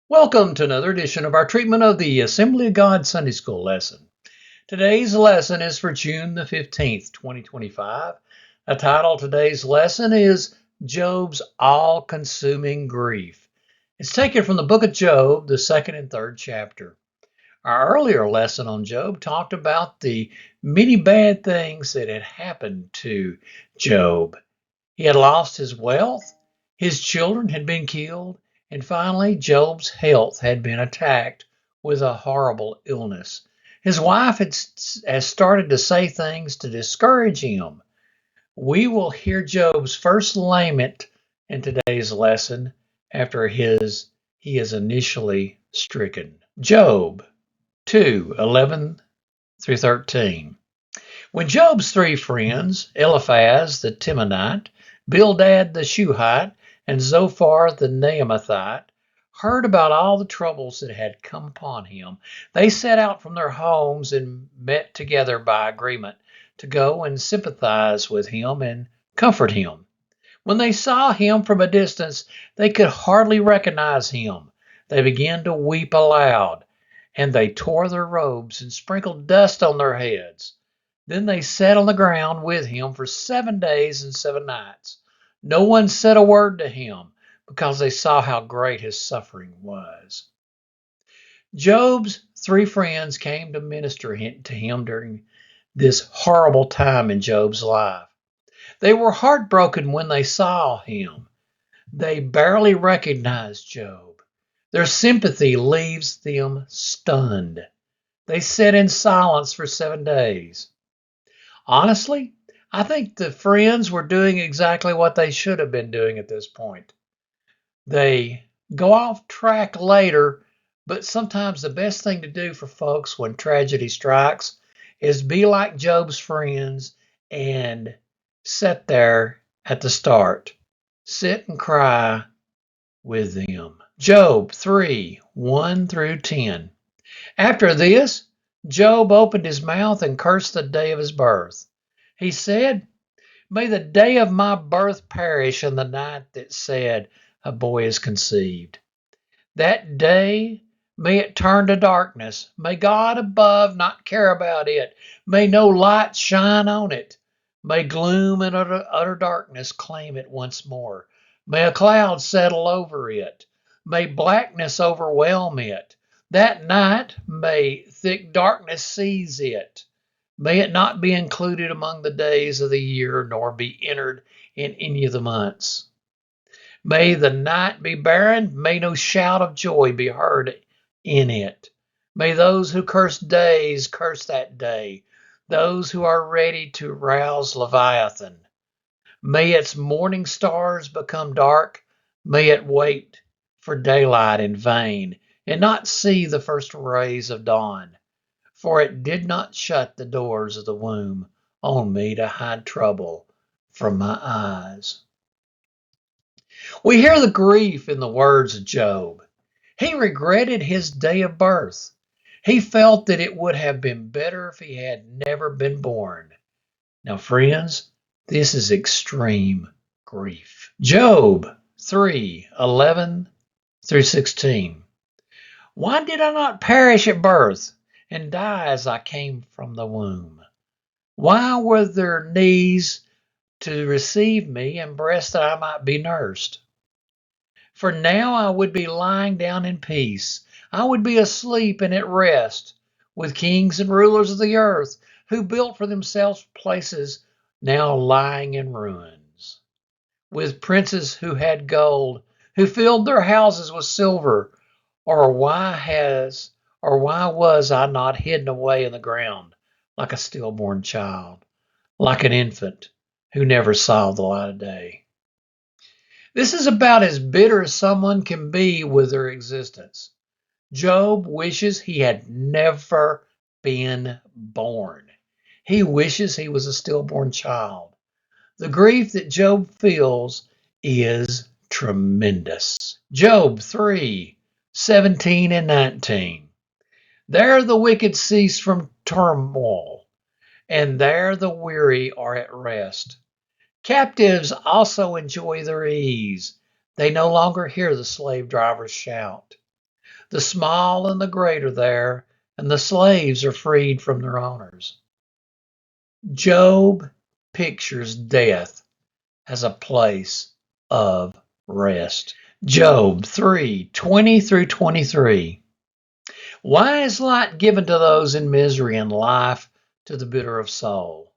Welcome to another edition of our treatment of the Assembly of God Sunday School lesson. Today's lesson is for June the 15th, 2025. The title of today's lesson is Job's All-Consuming Grief. It's taken from the book of Job, the second and third chapter. Our earlier lesson on Job talked about the many bad things that had happened to Job. He had lost his wealth, his children had been killed, and finally Job's health had been attacked with a horrible illness. His wife has started to say things to discourage him. We will hear Job's first lament in today's lesson after he is initially stricken. Job 2:11 through 13. When Job's three friends, Eliphaz the Temanite, Bildad the Shuhite, and Zophar the Naamathite, heard about all the troubles that had come upon him, they set out from their homes and met together by agreement to go and sympathize with him and comfort him. When they saw him from a distance, they could hardly recognize him. They began to weep aloud, and they tore their robes and sprinkled dust on their heads. Then they sat on the ground with him for 7 days and 7 nights. No one said a word to him because they saw how great his suffering was. Job's three friends came to minister to him during this horrible time in Job's life. They were heartbroken when they saw him. They barely recognized Job. Their sympathy leaves them stunned. They sat in silence for 7 days. Honestly, I think the friends were doing exactly what they should have been doing at this point. They go off track later, but sometimes the best thing to do for folks when tragedy strikes is be like Job's friends and sit there at the start. Sit and cry with them. Job 3:1 through 10. After this, Job opened his mouth and cursed the day of his birth. He said, "May the day of my birth perish and the night that said, a boy is conceived. That day, may it turn to darkness. May God above not care about it. May no light shine on it. May gloom and utter darkness claim it once more. May a cloud settle over it. May blackness overwhelm it. That night, may thick darkness seize it. May it not be included among the days of the year, nor be entered in any of the months. May the night be barren, may no shout of joy be heard in it. May those who curse days curse that day, those who are ready to rouse Leviathan. May its morning stars become dark, may it wait for daylight in vain, and not see the first rays of dawn. For it did not shut the doors of the womb on me to hide trouble from my eyes." We hear the grief in the words of Job. He regretted his day of birth. He felt that it would have been better if he had never been born. Now, friends, this is extreme grief. Job 3:11 through 16. Why did I not perish at birth and die as I came from the womb? Why were there knees to receive me and breasts that I might be nursed? For now I would be lying down in peace. I would be asleep and at rest with kings and rulers of the earth who built for themselves places now lying in ruins, with princes who had gold, who filled their houses with silver. Or why was I not hidden away in the ground like a stillborn child, like an infant who never saw the light of day? This is about as bitter as someone can be with their existence. Job wishes he had never been born. He wishes he was a stillborn child. The grief that Job feels is tremendous. Job 3:17 and 19. There the wicked cease from turmoil, and there the weary are at rest. Captives also enjoy their ease. They no longer hear the slave drivers shout. The small and the great are there, and the slaves are freed from their owners. Job pictures death as a place of rest. Job 3:20 through 23. Why is light given to those in misery and life to the bitter of soul?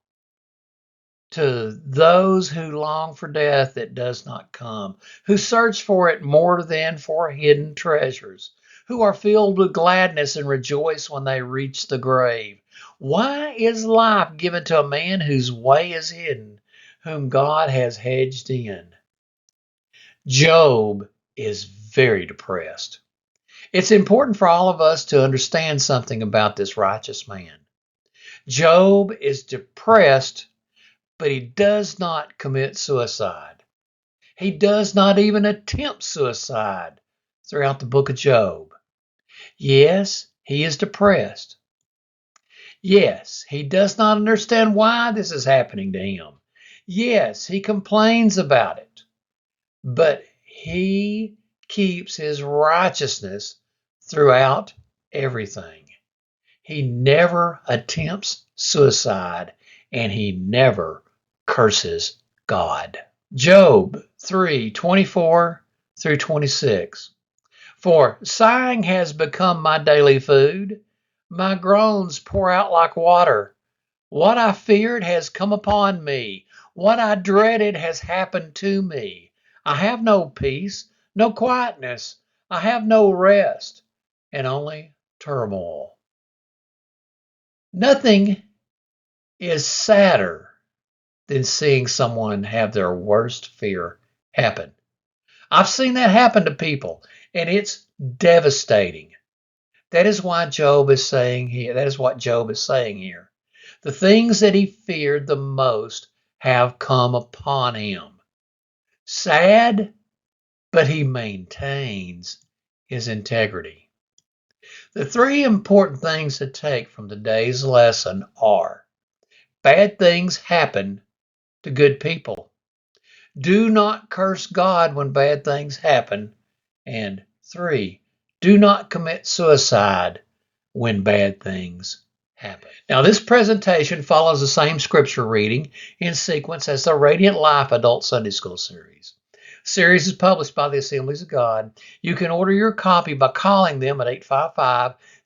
To those who long for death that does not come, who search for it more than for hidden treasures, who are filled with gladness and rejoice when they reach the grave. Why is life given to a man whose way is hidden, whom God has hedged in? Job is very depressed. It's important for all of us to understand something about this righteous man. Job is depressed, but he does not commit suicide. He does not even attempt suicide throughout the book of Job. Yes, he is depressed. Yes, he does not understand why this is happening to him. Yes, he complains about it. But he keeps his righteousness throughout everything. He never attempts suicide, and he never curses God. Job 3:24 through 26. For sighing has become my daily food. My groans pour out like water. What I feared has come upon me. What I dreaded has happened to me. I have no peace, no quietness. I have no rest, and only turmoil. Nothing is sadder than seeing someone have their worst fear happen. I've seen that happen to people, and it's devastating. That is why Job is saying here, that is what Job is saying here. The things that he feared the most have come upon him. Sad, but he maintains his integrity. The three important things to take from today's lesson are: bad things happen to good people. Do not curse God when bad things happen. And 3, do not commit suicide when bad things happen. Now, this presentation follows the same scripture reading in sequence as the Radiant Life Adult Sunday School series. The series is published by the Assemblies of God. You can order your copy by calling them at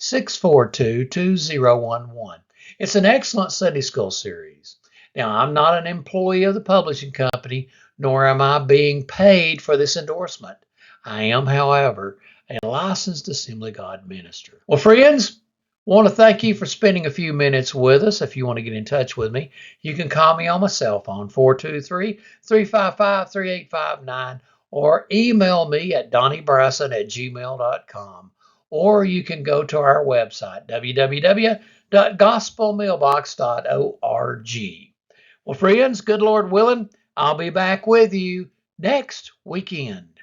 855-642-2011. It's an excellent Sunday School series. Now, I'm not an employee of the publishing company, nor am I being paid for this endorsement. I am, however, a licensed Assembly of God minister. Well, friends, I want to thank you for spending a few minutes with us. If you want to get in touch with me, you can call me on my cell phone, 423-355-3859, or email me at donniebrasson@gmail.com. Or you can go to our website, www.gospelmailbox.org. Well, friends, good Lord willing, I'll be back with you next weekend.